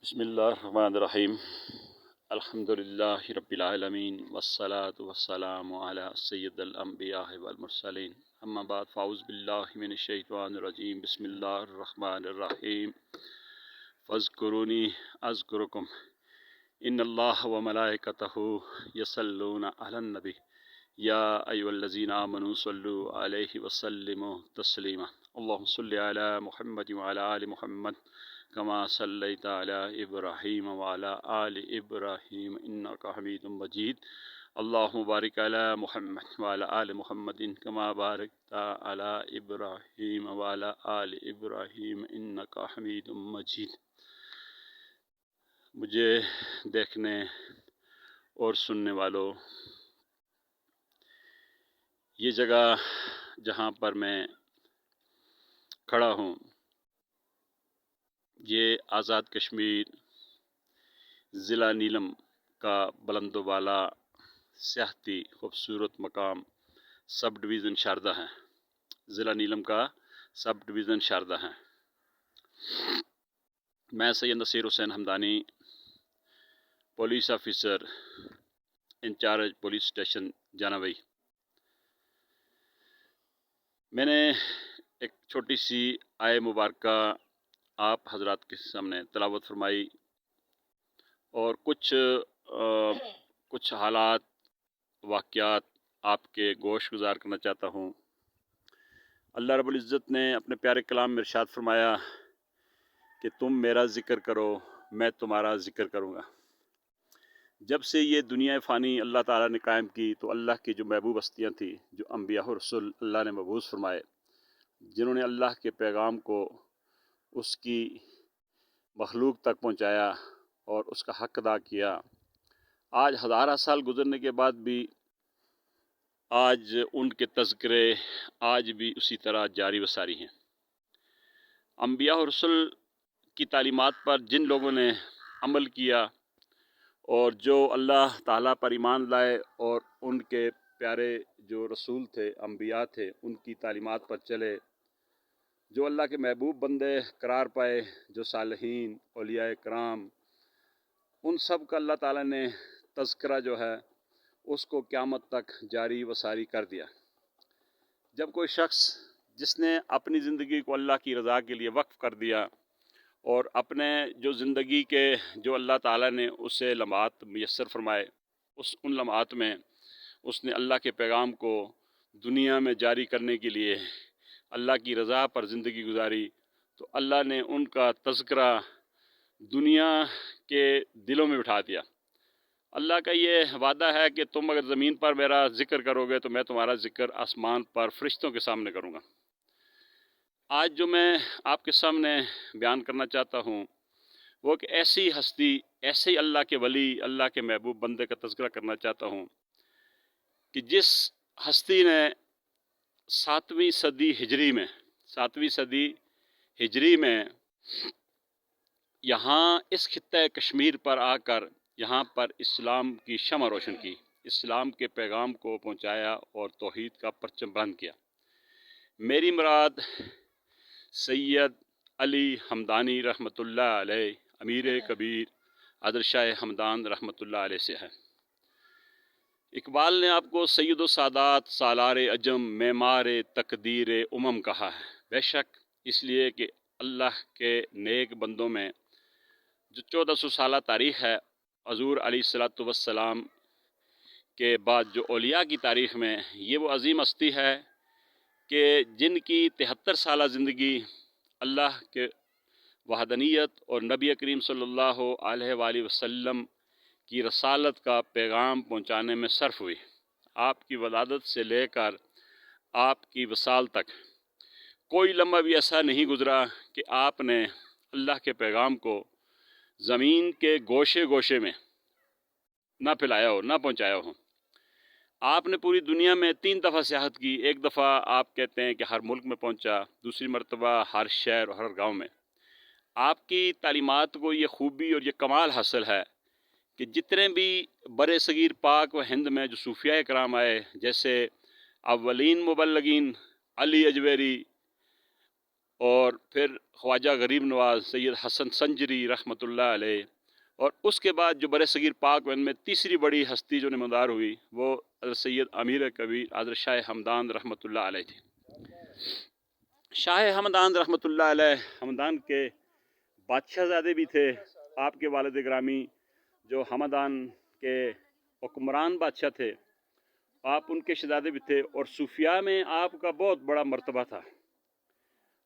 بسم اللہ الرحمن الرحیم الحمد للہ رب العالمین والصلاة والسلام علی سید الانبیاء والمرسلین اما بعد فاعوذ باللہ من الشیطان الرجیم بسم اللہ الرحمن الرحیم فاذکرونی اذکرکم ان اللہ وملائکتہ یصلون علی النبی یا ایھا الذین آمنوا صلوا علیہ وسلموا تسلیما اللہم صل علی محمد وعلی آل محمد کما صلیت علی ابراہیم وعلی آل ابراہیم انک حمید مجید اللہم بارک علی محمد وعلی آل محمد کما بارکت علی ابراہیم وعلی آل ابراہیم انک حمید مجید۔ مجھے دیکھنے اور سننے والوں، یہ جگہ جہاں پر میں کھڑا ہوں یہ آزاد کشمیر ضلع نیلم کا بلند و بالا سیاحتی خوبصورت مقام سب ڈویژن شاردہ ہے، ضلع نیلم کا سب ڈویژن شاردہ ہے۔ میں Syed Nasir Hussain Hamdani, police officer in charge police station Janoi. میں نے ایک چھوٹی سی آیہ مبارکہ آپ حضرات کے سامنے تلاوت فرمائی اور کچھ حالات واقعات آپ کے گوش گزار کرنا چاہتا ہوں۔ اللہ رب العزت نے اپنے پیارے کلام میں ارشاد فرمایا کہ تم میرا ذکر کرو میں تمہارا ذکر کروں گا۔ جب سے یہ دنیا فانی اللہ تعالیٰ نے قائم کی تو اللہ کی جو محبوب ہستیاں تھیں، جو انبیاء و رسول اللہ نے مبعوث فرمائے، جنہوں نے اللہ کے پیغام کو اس کی مخلوق تک پہنچایا اور اس کا حق ادا کیا، آج ہزارہ سال گزرنے کے بعد بھی آج ان کے تذکرے آج بھی اسی طرح جاری و ساری ہیں۔ انبیاء و رسول کی تعلیمات پر جن لوگوں نے عمل کیا اور جو اللہ تعالیٰ پر ایمان لائے اور ان کے پیارے جو رسول تھے، انبیاء تھے، ان کی تعلیمات پر چلے، جو اللہ کے محبوب بندے قرار پائے، جو صالحین، اولیاء کرام، ان سب کا اللہ تعالیٰ نے تذکرہ جو ہے اس کو قیامت تک جاری و ساری کر دیا۔ جب کوئی شخص جس نے اپنی زندگی کو اللہ کی رضا کے لیے وقف کر دیا اور اپنے جو زندگی کے جو اللہ تعالیٰ نے اسے لمحات میسر فرمائے، ان لمحات میں اس نے اللہ کے پیغام کو دنیا میں جاری کرنے کے لیے اللہ کی رضا پر زندگی گزاری، تو اللہ نے ان کا تذکرہ دنیا کے دلوں میں بٹھا دیا۔ اللہ کا یہ وعدہ ہے کہ تم اگر زمین پر میرا ذکر کرو گے تو میں تمہارا ذکر آسمان پر فرشتوں کے سامنے کروں گا۔ آج جو میں آپ کے سامنے بیان کرنا چاہتا ہوں وہ کہ ایسی ہستی، ایسے اللہ کے ولی، اللہ کے محبوب بندے کا تذکرہ کرنا چاہتا ہوں کہ جس ہستی نے 7ویں صدی ہجری میں یہاں اس خطہ کشمیر پر آ کر یہاں پر اسلام کی شمع روشن کی، اسلام کے پیغام کو پہنچایا اور توحید کا پرچم بلند کیا۔ میری مراد سید علی ہمدانی رحمۃ اللہ علیہ، امیر کبیر حضرت شاہ ہمدان رحمۃ اللہ علیہ سے ہے۔ اقبال نے آپ کو سید و سادات، سالار عجم، معمار تقدیر امم کہا ہے۔ بے شک اس لیے کہ اللہ کے نیک بندوں میں جو 1400 سالہ تاریخ ہے، حضور علیہ الصلوۃ والسلام کے بعد جو اولیاء کی تاریخ میں یہ وہ عظیم ہستی ہے کہ جن کی 73 سالہ زندگی اللہ کے وحدانیت اور نبی کریم صلی اللہ علیہ وآلہ وسلم کی رسالت کا پیغام پہنچانے میں صرف ہوئی۔ آپ کی ولادت سے لے کر آپ کی وصال تک کوئی لمحہ بھی ایسا نہیں گزرا کہ آپ نے اللہ کے پیغام کو زمین کے گوشے گوشے میں نہ پھیلایا ہو، نہ پہنچایا ہو۔ آپ نے پوری دنیا میں 3 دفعہ سیاحت کی۔ ایک دفعہ آپ کہتے ہیں کہ ہر ملک میں پہنچا، دوسری مرتبہ ہر شہر اور ہر گاؤں میں۔ آپ کی تعلیمات کو یہ خوبی اور یہ کمال حاصل ہے کہ جتنے بھی بر صغیر پاک و ہند میں جو صوفیاء کرام آئے، جیسے اولین مبلغین علی اجویری اور پھر خواجہ غریب نواز سید حسن سنجری رحمتullah علیہ، اور اس کے بعد جو برِ صغیر پاک و ہند میں تیسری بڑی ہستی جو نمودار ہوئی وہ حضرت سید امیر کبیر حضرت شاہ ہمدان رحمتullah علیہ تھی۔ شاہ ہمدان رحمتullah علیہ ہمدان کے بادشاہ زادے بھی تھے۔ آپ کے والد گرامی جو ہمدان کے حکمران بادشاہ تھے، آپ ان کے شہزادے بھی تھے، اور صوفیاء میں آپ کا بہت بڑا مرتبہ تھا،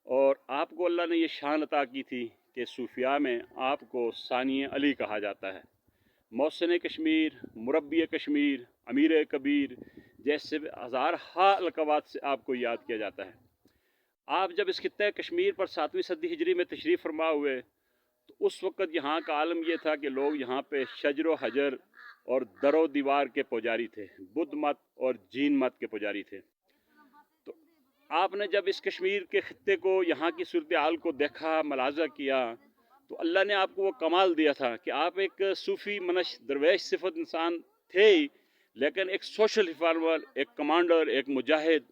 اور آپ کو اللہ نے یہ شان عطا کی تھی کہ صوفیاء میں آپ کو ثانی علی کہا جاتا ہے۔ محسن کشمیر، مربی کشمیر، امیر کبیر جیسے ہزارہا القابات سے آپ کو یاد کیا جاتا ہے۔ آپ جب اس خطہ کشمیر پر 7ویں صدی ہجری میں تشریف فرما ہوئے تو اس وقت یہاں کا عالم یہ تھا کہ لوگ یہاں پہ شجر و حجر اور در و دیوار کے پجاری تھے، بدھ مت اور جین مت کے پجاری تھے۔ تو آپ نے جب اس کشمیر کے خطے کو، یہاں کی صورتحال کو دیکھا، ملاحظہ کیا، تو اللہ نے آپ کو وہ کمال دیا تھا کہ آپ ایک صوفی منش درویش صفت انسان تھے ہی، لیکن ایک سوشل ریفارمر، ایک کمانڈر، ایک مجاہد،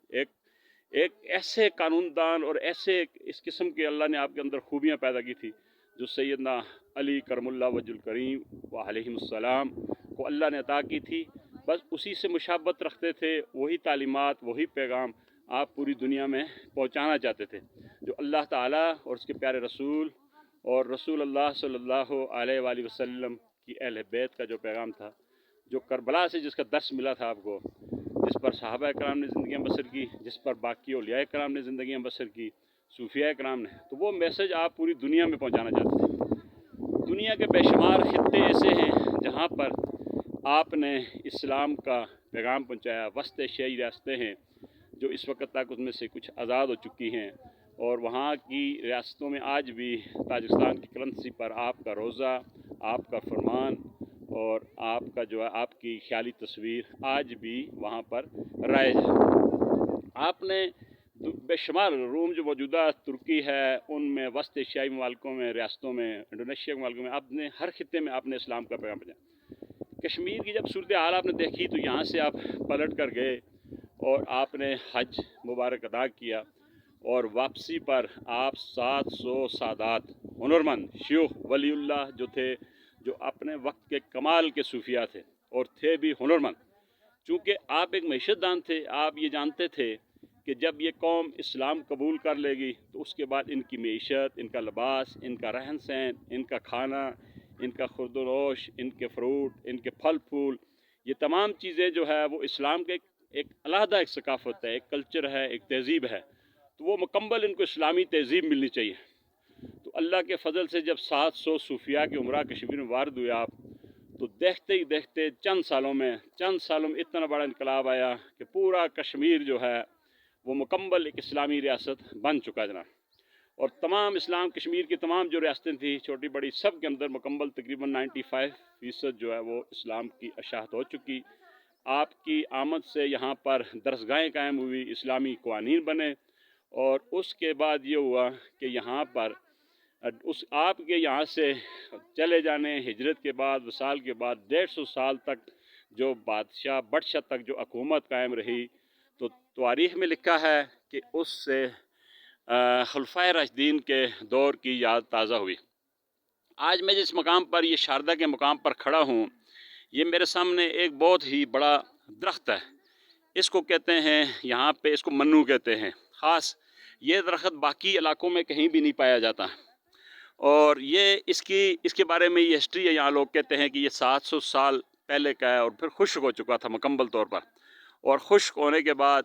ایک ایسے قانون دان اور ایسے اس قسم کے اللہ نے آپ کے اندر خوبیاں پیدا کی تھی جو سیدنا علی کرم اللہ وجہ الکریم و علیہم السلام کو اللہ نے عطا کی تھی۔ بس اسی سے مشابہت رکھتے تھے، وہی تعلیمات، وہی پیغام آپ پوری دنیا میں پہنچانا چاہتے تھے جو اللہ تعالیٰ اور اس کے پیارے رسول اور رسول اللہ صلی اللہ علیہ وآلہ وسلم کی اہل بیت کا جو پیغام تھا، جو کربلا سے جس کا درس ملا تھا آپ کو، جس پر صحابہ کرام نے زندگیاں بسر کی، جس پر باقی اولیاء کرام نے زندگیاں بسر کی، صوفیاء کرام نے، تو وہ میسج آپ پوری دنیا میں پہنچانا چاہتے تھے۔ دنیا کے بے شمار خطے ایسے ہیں جہاں پر آپ نے اسلام کا پیغام پہنچایا۔ وسط ایشیائی ریاستیں ہیں جو اس وقت تک اس میں سے کچھ آزاد ہو چکی ہیں، اور وہاں کی ریاستوں میں آج بھی تاجکستان کی کرنسی پر آپ کا روزہ، آپ کا فرمان اور آپ کا جو ہے آپ کی خیالی تصویر آج بھی وہاں پر رائج ہے۔ آپ نے بے شمار روم جو موجودہ ترکی ہے، ان میں وسط ایشیائی ممالکوں میں، ریاستوں میں، انڈونیشیا کے ممالکوں میں، آپ نے ہر خطے میں آپ نے اسلام کا پیغام پہنچایا۔ کشمیر کی جب صورتحال آپ نے دیکھی تو یہاں سے آپ پلٹ کر گئے اور آپ نے حج مبارک ادا کیا، اور واپسی پر آپ 700 سادات ہنرمند شیوخ ولی اللہ جو تھے، جو اپنے وقت کے کمال کے صوفیاء تھے اور تھے بھی ہنرمند، چونکہ آپ ایک معیشت دان تھے، آپ یہ جانتے تھے کہ جب یہ قوم اسلام قبول کر لے گی تو اس کے بعد ان کی معیشت، ان کا لباس، ان کا رہن سہن، ان کا کھانا، ان کا خورد و نوش، ان کے فروٹ، ان کے پھل پھول، یہ تمام چیزیں جو ہے وہ اسلام کے ایک علیحدہ ایک ثقافت ہے، ایک کلچر ہے، ایک تہذیب ہے، تو وہ مکمل ان کو اسلامی تہذیب ملنی چاہیے۔ تو اللہ کے فضل سے جب 700 صوفیاء کے عمرہ کشمیر میں وارد ہوئے آپ، تو دیکھتے ہی دیکھتے چند سالوں میں اتنا بڑا انقلاب آیا کہ پورا کشمیر جو ہے وہ مکمل ایک اسلامی ریاست بن چکا جناب، اور تمام اسلام کشمیر کی تمام جو ریاستیں تھیں چھوٹی بڑی، سب کے اندر مکمل تقریباً 95% جو ہے وہ اسلام کی اشاعت ہو چکی۔ آپ کی آمد سے یہاں پر درسگاہیں قائم ہوئی، اسلامی قوانین بنے، اور اس کے بعد یہ ہوا کہ یہاں پر آپ کے یہاں سے چلے جانے، ہجرت کے بعد، وصال کے بعد 150 سال تک جو بادشاہ بٹشاہ تک جو حکومت قائم رہی، تو تواریخ میں لکھا ہے کہ اس سے خلفائے راشدین کے دور کی یاد تازہ ہوئی۔ آج میں جس مقام پر، یہ شاردا کے مقام پر کھڑا ہوں، یہ میرے سامنے ایک بہت ہی بڑا درخت ہے، اس کو کہتے ہیں یہاں پہ، اس کو منو کہتے ہیں خاص۔ یہ درخت باقی علاقوں میں کہیں بھی نہیں پایا جاتا، اور یہ اس کے بارے میں یہ ہسٹری ہے، یہاں لوگ کہتے ہیں کہ یہ 700 سال پہلے کا ہے، اور پھر خشک ہو چکا تھا مکمل طور پر، اور خشک ہونے کے بعد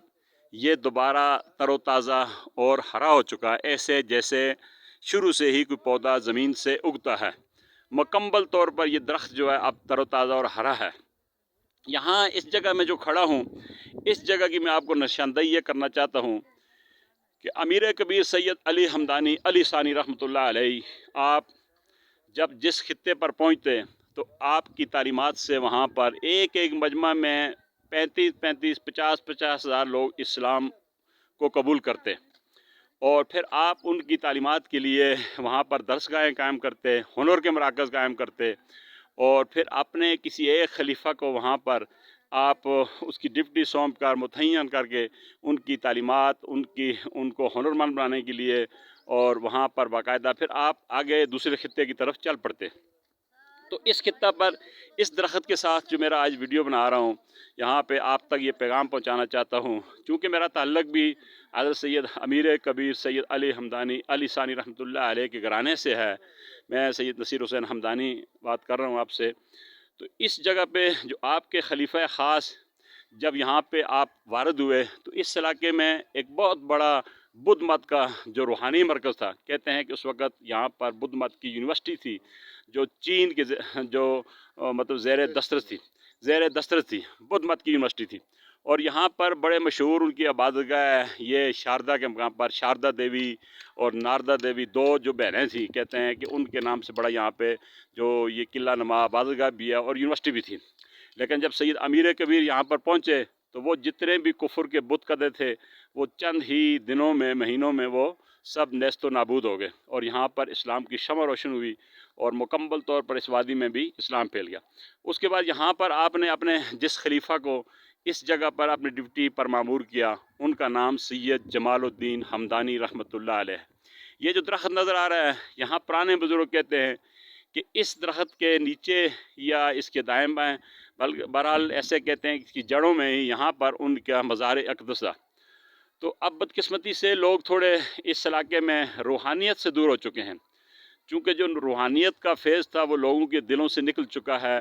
یہ دوبارہ تر و تازہ اور ہرا ہو چکا ہے، ایسے جیسے شروع سے ہی کوئی پودا زمین سے اگتا ہے۔ مکمل طور پر یہ درخت جو ہے اب تر و تازہ اور ہرا ہے۔ یہاں اس جگہ میں جو کھڑا ہوں، اس جگہ کی میں آپ کو نشاندہی یہ کرنا چاہتا ہوں کہ امیر کبیر سید علی ہمدانی علی ثانی رحمۃ اللہ علیہ، آپ جب جس خطے پر پہنچتے تو آپ کی تعلیمات سے وہاں پر ایک ایک مجمع میں 50 ہزار لوگ اسلام کو قبول کرتے، اور پھر آپ ان کی تعلیمات کے لیے وہاں پر درسگاہیں قائم کرتے، ہنر کے مراکز قائم کرتے، اور پھر اپنے کسی ایک خلیفہ کو وہاں پر آپ اس کی ڈپٹی سونپ کر متعین کر کے ان کی تعلیمات، ان کو ہنرمند بنانے کے لیے اور وہاں پر باقاعدہ پھر آپ آگے دوسرے خطے کی طرف چل پڑتے۔ تو اس خطہ پر اس درخت کے ساتھ جو میرا آج ویڈیو بنا رہا ہوں، یہاں پہ آپ تک یہ پیغام پہنچانا چاہتا ہوں، چونکہ میرا تعلق بھی حضرت سید امیر کبیر سید علی حمدانی علی ثانی رحمۃ اللہ علیہ کے گھرانے سے ہے۔ میں سید نصیر حسین حمدانی بات کر رہا ہوں آپ سے۔ تو اس جگہ پہ جو آپ کے خلیفہ خاص جب یہاں پہ آپ وارد ہوئے تو اس علاقے میں ایک بہت بڑا بدھ مت کا جو روحانی مرکز تھا، کہتے ہیں کہ اس وقت یہاں پر بدھ مت کی یونیورسٹی تھی جو چین کے جو مطلب زیر دسترس تھی، بدھ مت کی یونیورسٹی تھی، اور یہاں پر بڑے مشہور ان کی عبادتگاہ یہ شاردا کے مقام پر شاردا دیوی اور ناردا دیوی دو جو بہنیں تھیں، کہتے ہیں کہ ان کے نام سے بڑا یہاں پہ جو یہ قلعہ نما عبادتگاہ بھی ہے اور یونیورسٹی بھی تھی۔ لیکن جب سید امیر کبیر یہاں پر پہنچے تو وہ جتنے بھی کفر کے بت قدے تھے وہ چند ہی دنوں میں مہینوں میں وہ سب نیست و نابود ہو گئے، اور یہاں پر اسلام کی شمع روشن ہوئی اور مکمل طور پر اس وادی میں بھی اسلام پھیل گیا۔ اس کے بعد یہاں پر آپ نے اپنے جس خلیفہ کو اس جگہ پر اپنی ڈیوٹی پر معمور کیا، ان کا نام سید جمال الدین حمدانی رحمۃ اللہ علیہ۔ یہ جو درخت نظر آ رہا ہے، یہاں پرانے بزرگ کہتے ہیں کہ اس درخت کے نیچے یا اس کے دائیں بائیں، بلکہ بہرحال ایسے کہتے ہیں کہ اس کی جڑوں میں ہی یہاں پر ان کا مزار اقدس تھا۔ تو اب بدقسمتی سے لوگ تھوڑے اس علاقے میں روحانیت سے دور ہو چکے ہیں، چونکہ جو روحانیت کا فیض تھا وہ لوگوں کے دلوں سے نکل چکا ہے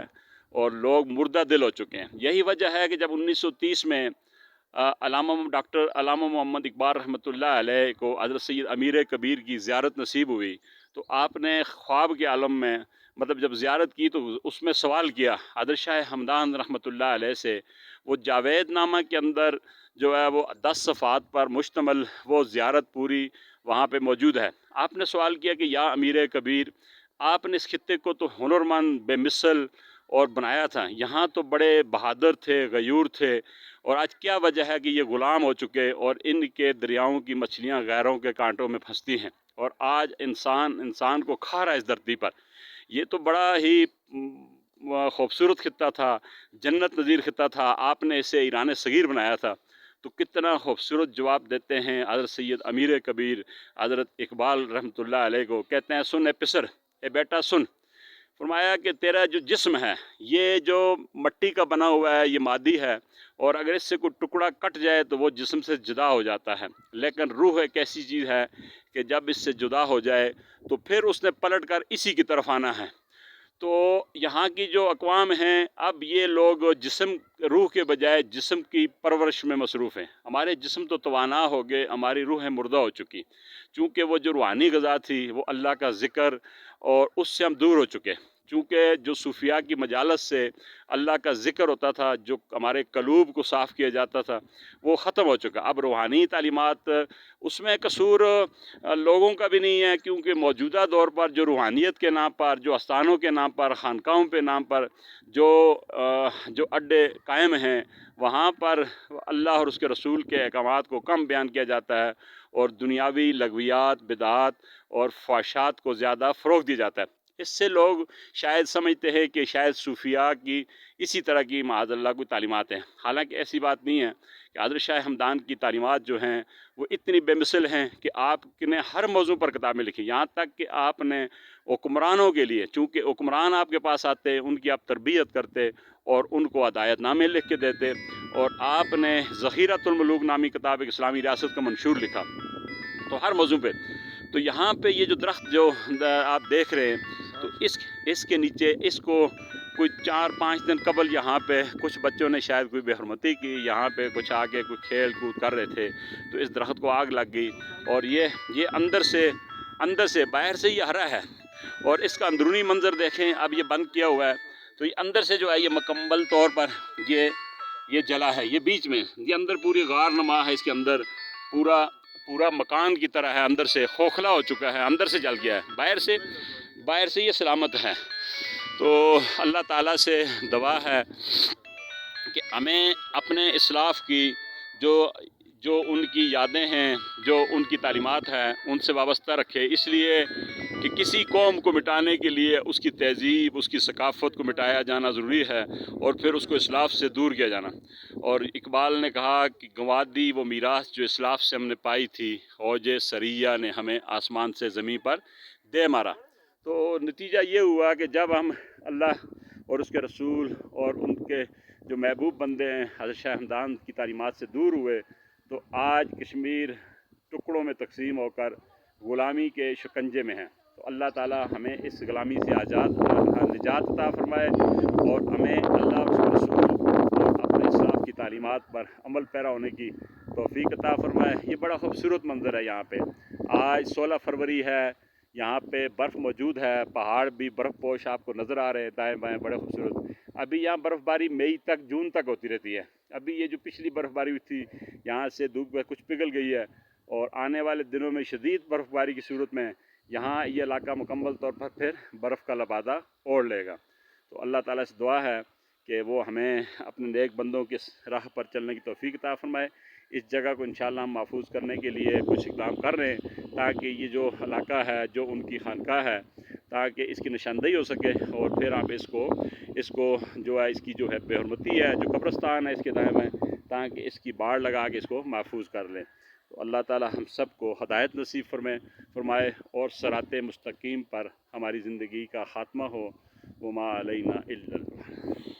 اور لوگ مردہ دل ہو چکے ہیں۔ یہی وجہ ہے کہ جب 1930 میں ڈاکٹر علامہ محمد اقبال رحمۃ اللہ علیہ کو حضرت سید امیر کبیر کی زیارت نصیب ہوئی تو آپ نے خواب کے عالم میں مطلب جب زیارت کی تو اس میں سوال کیا حضرت شاہ ہمدان رحمۃ اللہ علیہ سے۔ وہ جاوید نامہ کے اندر جو ہے وہ 10 صفحات پر مشتمل وہ زیارت پوری وہاں پہ موجود ہے۔ آپ نے سوال کیا کہ یا امیر کبیر، آپ نے اس خطے کو تو ہنرمند بے مثل اور بنایا تھا، یہاں تو بڑے بہادر تھے، غیور تھے، اور آج کیا وجہ ہے کہ یہ غلام ہو چکے اور ان کے دریاؤں کی مچھلیاں غیروں کے کانٹوں میں پھنستی ہیں، اور آج انسان کو کھا رہا ہے اس دھرتی پر۔ یہ تو بڑا ہی خوبصورت خطہ تھا، جنت نظیر خطہ تھا، آپ نے اسے ایران صغیر بنایا تھا۔ تو کتنا خوبصورت جواب دیتے ہیں حضرت سید امیر کبیر حضرت اقبال رحمۃ اللہ علیہ کو، کہتے ہیں سن اے پسر، اے بیٹا سن، فرمایا کہ تیرا جو جسم ہے یہ جو مٹی کا بنا ہوا ہے یہ مادی ہے، اور اگر اس سے کوئی ٹکڑا کٹ جائے تو وہ جسم سے جدا ہو جاتا ہے، لیکن روح ایک ایسی چیز ہے کہ جب اس سے جدا ہو جائے تو پھر اس نے پلٹ کر اسی کی طرف آنا ہے۔ تو یہاں کی جو اقوام ہیں اب یہ لوگ جسم روح کے بجائے جسم کی پرورش میں مصروف ہیں۔ ہمارے جسم تو توانا ہو گئے، ہماری روح مردہ ہو چکی، چونکہ وہ جو روحانی غذا تھی وہ اللہ کا ذکر، اور اس سے ہم دور ہو چکے، چونکہ جو صوفیاء کی مجالس سے اللہ کا ذکر ہوتا تھا، جو ہمارے قلوب کو صاف کیا جاتا تھا، وہ ختم ہو چکا۔ اب روحانی تعلیمات اس میں قصور لوگوں کا بھی نہیں ہے، کیونکہ موجودہ دور پر جو روحانیت کے نام پر، جو آستانوں کے نام پر، خانقاہوں کے نام پر جو اڈے قائم ہیں، وہاں پر اللہ اور اس کے رسول کے احکامات کو کم بیان کیا جاتا ہے، اور دنیاوی لغویات، بدعات اور فحشات کو زیادہ فروغ دیا جاتا ہے۔ اس سے لوگ شاید سمجھتے ہیں کہ شاید صوفیاء کی اسی طرح کی معاذ اللہ کوئی تعلیمات ہیں، حالانکہ ایسی بات نہیں ہے کہ حضرت شاہ ہمدان کی تعلیمات جو ہیں وہ اتنی بے مثل ہیں کہ آپ نے ہر موضوع پر کتابیں لکھی، یہاں تک کہ آپ نے حکمرانوں کے لیے، چونکہ حکمران آپ کے پاس آتے ان کی آپ تربیت کرتے اور ان کو ہدایت نامے لکھ کے دیتے، اور آپ نے ذخیرۃ الملوک نامی کتاب ایک اسلامی ریاست کا منشور لکھا، تو ہر موضوع پہ۔ تو یہاں پہ یہ جو درخت جو آپ دیکھ رہے ہیں، تو اس کے نیچے اس کو کوئی 4-5 دن قبل یہاں پہ کچھ بچوں نے شاید کوئی بے حرمتی کی، یہاں پہ کچھ آگے کوئی کھیل کود کر رہے تھے تو اس درخت کو آگ لگ گئی، اور یہ اندر سے باہر سے یہ ہرا ہے، اور اس کا اندرونی منظر دیکھیں، اب یہ بند کیا ہوا ہے تو یہ اندر سے جو ہے یہ مکمل طور پر یہ جلا ہے، یہ بیچ میں یہ اندر پوری غار نما ہے، اس کے اندر پورا مکان کی طرح ہے، اندر سے کھوکھلا ہو چکا ہے، اندر سے جل گیا ہے، باہر سے یہ سلامت ہے۔ تو اللہ تعالیٰ سے دعا ہے کہ ہمیں اپنے اسلاف کی جو ان کی یادیں ہیں، جو ان کی تعلیمات ہیں، ان سے وابستہ رکھے۔ اس لیے کہ کسی قوم کو مٹانے کے لیے اس کی تہذیب، اس کی ثقافت کو مٹایا جانا ضروری ہے اور پھر اس کو اسلاف سے دور کیا جانا۔ اور اقبال نے کہا کہ گنوا دی وہ میراث جو اسلاف سے ہم نے پائی تھی، اوج سریہ نے ہمیں آسمان سے زمین پر دے مارا۔ تو نتیجہ یہ ہوا کہ جب ہم اللہ اور اس کے رسول اور ان کے جو محبوب بندے ہیں حضرت شاہ ہمدان کی تعلیمات سے دور ہوئے، تو آج کشمیر ٹکڑوں میں تقسیم ہو کر غلامی کے شکنجے میں ہے۔ تو اللہ تعالیٰ ہمیں اس غلامی سے نجات عطا فرمائے اور ہمیں اللہ اور اس کے رسول اور اپنے اسلام کی تعلیمات پر عمل پیرا ہونے کی توفیق عطا فرمائے۔ یہ بڑا خوبصورت منظر ہے یہاں پہ۔ آج 16 فروری ہے، یہاں پہ برف موجود ہے، پہاڑ بھی برف پوش آپ کو نظر آ رہے ہیں دائیں بائیں، بڑے خوبصورت۔ ابھی یہاں برف باری مئی تک، جون تک ہوتی رہتی ہے۔ ابھی یہ جو پچھلی برف باری ہوئی تھی یہاں سے دھوپ میں کچھ پگھل گئی ہے، اور آنے والے دنوں میں شدید برف باری کی صورت میں یہاں یہ علاقہ مکمل طور پر پھر برف کا لبادہ اوڑھ لے گا۔ تو اللہ تعالیٰ سے دعا ہے کہ وہ ہمیں اپنے نیک بندوں کے راہ پر چلنے کی توفیق عطا فرمائے۔ اس جگہ کو انشاءاللہ ہم محفوظ کرنے کے لیے کچھ اقدام کر رہے ہیں تاکہ یہ جو علاقہ ہے جو ان کی خانقاہ ہے، تاکہ اس کی نشاندہی ہو سکے، اور پھر آپ اس کو جو ہے اس کی جو ہے بے حرمتی ہے، جو قبرستان ہے اس کے دائیں میں، تاکہ اس کی باڑ لگا کے اس کو محفوظ کر لیں۔ تو اللہ تعالیٰ ہم سب کو ہدایت نصیب فرمائے اور صراط مستقیم پر ہماری زندگی کا خاتمہ ہو۔ وما علینا الا البلاغ۔